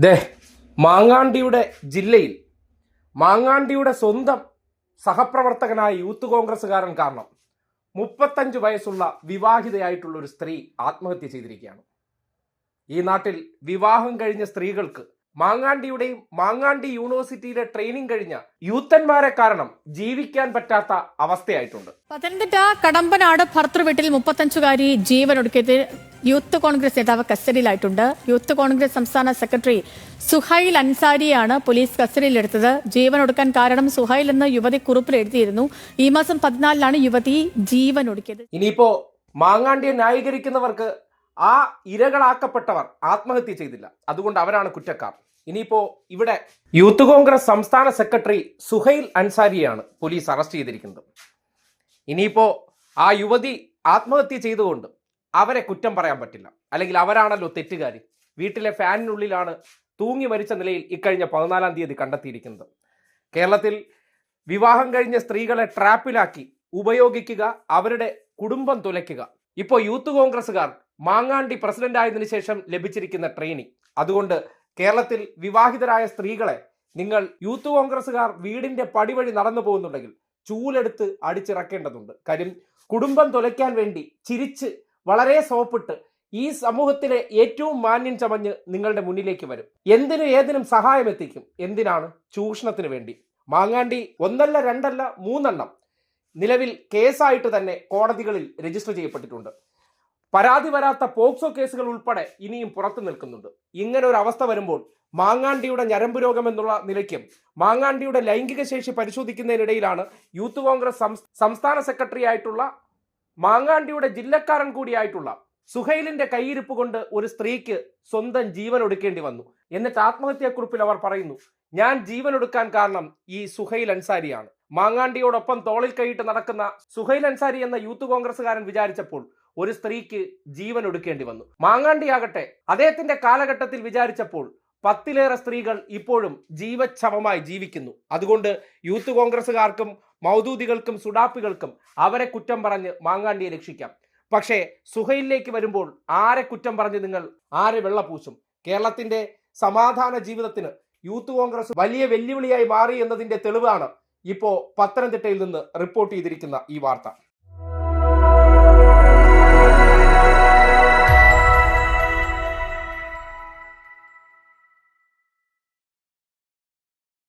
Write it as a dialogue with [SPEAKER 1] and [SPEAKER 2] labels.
[SPEAKER 1] ദേ മാങ്ങാണ്ടിയുടെ ജില്ലയിൽ മാങ്ങാണ്ടിയുടെ സ്വന്തം സഹപ്രവർത്തകനായ യൂത്ത് കോൺഗ്രസ്സുകാരൻ കാരണം 35 വയസ്സുള്ള വിവാഹിതയായിട്ടുള്ള ഒരു സ്ത്രീ ആത്മഹത്യ ചെയ്തിരിക്കുകയാണ്. ഈ നാട്ടിൽ വിവാഹം കഴിഞ്ഞ സ്ത്രീകൾക്ക് മാങ്ങാണ്ടിയുടെയും മാങ്ങാണ്ടി യൂണിവേഴ്സിറ്റിയിലെ ട്രെയിനിങ് കഴിഞ്ഞ യൂത്തന്മാരെ കാരണം ജീവിക്കാൻ പറ്റാത്ത അവസ്ഥയായിട്ടുണ്ട്.
[SPEAKER 2] പത്തനംതിട്ട കടമ്പനാട് ഭർത്തൃവീട്ടിൽ 35-കാരി ജീവനൊടുക്കിയത് യൂത്ത് കോൺഗ്രസ് നേതാവ് കസ്റ്റഡിയിലായിട്ടുണ്ട്. യൂത്ത് കോൺഗ്രസ് സംസ്ഥാന സെക്രട്ടറി സുഹൈൽ അൻസാരിയാണ് പോലീസ് കസ്റ്റഡിയിലെടുത്തത്. ജീവനൊടുക്കാൻ കാരണം സുഹൈൽ എന്ന യുവതി കുറിപ്പിൽ എഴുതിയിരുന്നു. ഈ മാസം 14-നാണ് യുവതി ജീവനൊടുക്കിയത്.
[SPEAKER 1] ഇനിയിപ്പോ മാങ്ങാണ്ടിയെ ന്യായീകരിക്കുന്നവർക്ക് ആ ഇരകളാക്കപ്പെട്ടവർ ആത്മഹത്യ ചെയ്തില്ല, അതുകൊണ്ട് അവരാണ് കുറ്റക്കാർ. ഇനിയിപ്പോ ഇവിടെ യൂത്ത് കോൺഗ്രസ് സംസ്ഥാന സെക്രട്ടറി സുഹൈൽ അൻസാരിയാണ് പോലീസ് അറസ്റ്റ് ചെയ്തിരിക്കുന്നത്. ഇനിയിപ്പോ ആ യുവതി ആത്മഹത്യ ചെയ്തുകൊണ്ട് അവരെ കുറ്റം പറയാൻ പറ്റില്ല, അല്ലെങ്കിൽ അവരാണല്ലോ തെറ്റുകാരി. വീട്ടിലെ ഫാനിനുള്ളിലാണ് തൂങ്ങി മരിച്ച നിലയിൽ ഇക്കഴിഞ്ഞ 14-ാം തീയതി കണ്ടെത്തിയിരിക്കുന്നത്. കേരളത്തിൽ വിവാഹം കഴിഞ്ഞ സ്ത്രീകളെ ട്രാപ്പിലാക്കി ഉപയോഗിക്കുക, അവരുടെ കുടുംബം തുലയ്ക്കുക. ഇപ്പോൾ യൂത്ത് കോൺഗ്രസ്സുകാർ മാങ്ങാണ്ടി പ്രസിഡന്റ് ആയതിനു ശേഷം ലഭിച്ചിരിക്കുന്ന ട്രെയിനിങ്. അതുകൊണ്ട് കേരളത്തിൽ വിവാഹിതരായ സ്ത്രീകളെ നിങ്ങൾ യൂത്ത് കോൺഗ്രസ്സുകാർ വീടിന്റെ പടി വഴി നടന്നു പോകുന്നുണ്ടെങ്കിൽ ചൂലെടുത്ത് അടിച്ചിറക്കേണ്ടതുണ്ട്. കാര്യം കുടുംബം തുലയ്ക്കാൻ വേണ്ടി ചിരിച്ച് വളരെ സോപ്പിട്ട് ഈ സമൂഹത്തിലെ ഏറ്റവും മാന്യം ചമഞ്ഞ് നിങ്ങളുടെ മുന്നിലേക്ക് വരും. എന്തിനും ഏതിനും സഹായം എത്തിക്കും. എന്തിനാണ്? ചൂഷണത്തിന് വേണ്ടി. മാങ്ങാണ്ടി 1 അല്ല 2 അല്ല 3 എണ്ണം നിലവിൽ കേസായിട്ട് തന്നെ കോടതികളിൽ രജിസ്റ്റർ ചെയ്യപ്പെട്ടിട്ടുണ്ട്. പരാതി വരാത്ത പോക്സോ കേസുകൾ ഉൾപ്പെടെ ഇനിയും പുറത്തു നിൽക്കുന്നുണ്ട്. ഇങ്ങനെ ഒരു അവസ്ഥ വരുമ്പോൾ മാങ്ങാണ്ടിയുടെ ഞരമ്പ് രോഗം എന്നുള്ള നിലയ്ക്കും മാങ്ങാണ്ടിയുടെ ലൈംഗിക ശേഷി പരിശോധിക്കുന്നതിനിടയിലാണ് യൂത്ത് കോൺഗ്രസ് സംസ്ഥാന സെക്രട്ടറി ആയിട്ടുള്ള മാങ്ങാണ്ടിയുടെ ജില്ലക്കാരൻ കൂടിയായിട്ടുള്ള സുഹൈലിന്റെ കൈയിരിപ്പ് കൊണ്ട് ഒരു സ്ത്രീക്ക് സ്വന്തം ജീവൻ ഒടുക്കേണ്ടി വന്നു. എന്നിട്ട് ആത്മഹത്യാക്കുറിപ്പിൽ അവർ പറയുന്നു, ഞാൻ ജീവൻ ഒടുക്കാൻ കാരണം ഈ സുഹൈൽ അൻസാരിയാണ്. മാങ്ങാണ്ടിയോടൊപ്പം തോളിൽ കൈയിട്ട് നടക്കുന്ന സുഹൈൽ അൻസാരി എന്ന യൂത്ത് കോൺഗ്രസ്സുകാരൻ വിചാരിച്ചപ്പോൾ ഒരു സ്ത്രീക്ക് ജീവൻ ഒടുക്കേണ്ടി വന്നു. മാങ്ങാണ്ടിയാകട്ടെ അദ്ദേഹത്തിന്റെ കാലഘട്ടത്തിൽ വിചാരിച്ചപ്പോൾ 10-ലേറെ സ്ത്രീകൾ ഇപ്പോഴും ജീവച്ഛവമായി ജീവിക്കുന്നു. അതുകൊണ്ട് യൂത്ത് കോൺഗ്രസ്സുകാർക്കും മൗദൂദികൾക്കും സുഡാപ്പികൾക്കും അവരെ കുറ്റം പറഞ്ഞ് മാങ്ങാണ്ടിയെ രക്ഷിക്കാം. പക്ഷേ സുഹൈലിലേക്ക് വരുമ്പോൾ ആരെ കുറ്റം പറഞ്ഞ് നിങ്ങൾ ആരെ വെള്ളപൂശും? കേരളത്തിന്റെ സമാധാന ജീവിതത്തിന് യൂത്ത് കോൺഗ്രസ് വലിയ വെല്ലുവിളിയായി മാറി എന്നതിന്റെ തെളിവാണ് ഇപ്പോൾ പത്തനംതിട്ടയിൽ നിന്ന് റിപ്പോർട്ട് ചെയ്തിരിക്കുന്ന ഈ വാർത്ത.